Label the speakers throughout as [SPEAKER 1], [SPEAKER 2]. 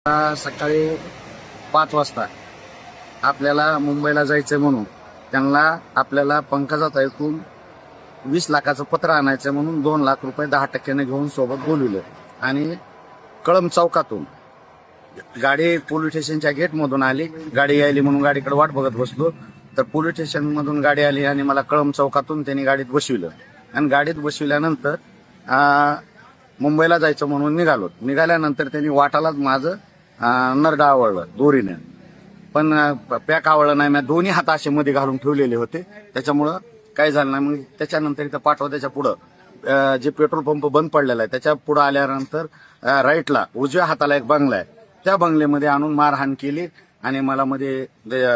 [SPEAKER 1] सकाळी 5 वाजता आपल्याला मुंबईला जायचंय म्हणून त्यांना आपल्याला पंकजात ऐकून 20 लाखाचं पत्र आणायचं म्हणून 2 लाख रुपये 10% घेऊन सोबत बोलवलं आणि कळंब चौकातून गाडी पोलीस स्टेशनच्या गेटमधून आली. गाडी यायली म्हणून गाडीकडे वाट बघत बसलो तर पोलीस स्टेशन मधून गाडी आली आणि मला कळंब चौकातून त्यांनी गाडीत बसविलं आणि गाडीत बसविल्यानंतर मुंबईला जायचं म्हणून निघाल्यानंतर त्यांनी वाटालाच माझं नरडा आवळलं दोरीने, पण पॅक आवळलं नाही. मी दोन्ही हात असे मध्ये घालून ठेवलेले होते, त्याच्यामुळं काय झालं नाही. मग त्याच्यानंतर इथं त्याच्या पुढं जे पेट्रोल पंप बंद पडलेला आहे त्याच्या पुढं आल्यानंतर राईटला उजव्या हाताला एक बंगला आहे, त्या बंगल्यामध्ये आणून मारहाण केली आणि मला मध्ये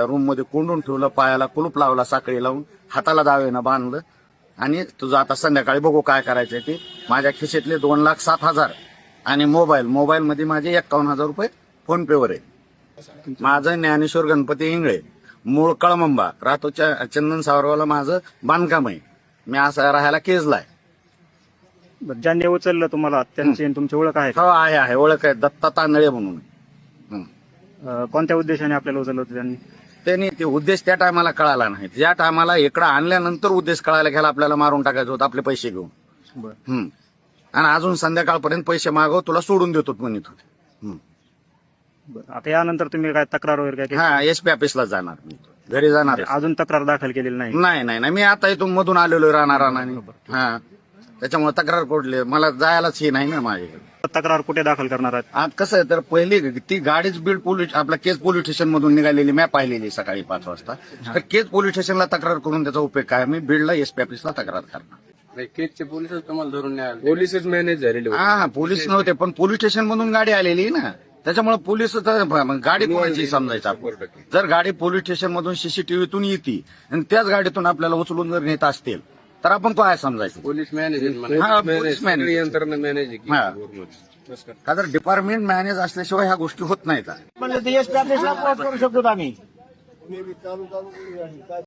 [SPEAKER 1] रूम मध्ये कोंडून ठेवलं, पायाला कुलूप लावला साखळी लावून, हाताला दावेनं बांधलं आणि तुझं आता संध्याकाळी बघू काय करायचंय ते. माझ्या खिशेतले 2,07,000 आणि मोबाईल मध्ये माझे 51,000 रुपये फोन पेवर आहे. माझं ज्ञानेश्वर गणपती इंगळे, मूळ कळमंबा, राहतो चंदन सावरवाला माझं बांधकाम आहे. मी असं राहायला केजला आहे.
[SPEAKER 2] ज्यांनी उचललं तुम्हाला त्यांची तुमची ओळख आहे?
[SPEAKER 1] हो आहे ओळख आहे, दत्ता तांदळे म्हणून.
[SPEAKER 2] कोणत्या उद्देशाने आपल्याला उचललं होतं
[SPEAKER 1] त्यांनी ते उद्देश त्या टायमाला कळाला नाही. ज्या टायमाला इकडं आणल्यानंतर उद्देश कळायला घ्यायला आपल्याला मारून टाकायचं होतं आपले पैसे घेऊन. आणि अजून संध्याकाळपर्यंत पैसे मागव, तुला सोडून देतो म्हणत होते.
[SPEAKER 2] आता यानंतर तुम्ही काय तक्रार वगैरे काय?
[SPEAKER 1] हा, एसपी ऑफिसला जाणार, मी घरी जाणार.
[SPEAKER 2] अजून तक्रार दाखल केलेली नाही?
[SPEAKER 1] नाही, मी आता इथून मधून आलेलो राहणार. हा, त्याच्यामुळे तक्रार कोडले मला जायलाच हे नाही ना माझ्याकडे.
[SPEAKER 2] तक्रार कुठे दाखल करणार आहेत?
[SPEAKER 1] आज कसं आहे तर पहिली ती गाडीच बीड पोलीस आपल्या केज पोलीस स्टेशन मधून निघालेली मी पाहिलेली सकाळी 5 वाजता. तर केज पोलीस स्टेशनला तक्रार करून त्याचा उपयोग काय? मी बीडला एसपी ऑफिसला तक्रार करणार.
[SPEAKER 3] केजचे पोलीसच तुम्हाला धरून नाही आले, पोलीसच मॅनेज झालेले.
[SPEAKER 1] हा, पोलीस नव्हते पण पोलीस स्टेशन मधून गाडी आलेली ना, त्याच्यामुळे पोलीस गाडी कोणाची समजायचं आपण. जर गाडी पोलीस स्टेशन मधून सीसीटीव्हीतून येते आणि त्याच गाडीतून आपल्याला उचलून जर नेत असतील तर आपण काय समजायचं?
[SPEAKER 3] पोलीस मॅनेज
[SPEAKER 1] यंत्रणा
[SPEAKER 3] मॅनेज
[SPEAKER 1] का तर डिपार्टमेंट मॅनेज असल्याशिवाय ह्या गोष्टी होत नाहीत.
[SPEAKER 4] म्हणलं ते एसपी ऑफिसला करू शकतो आम्ही.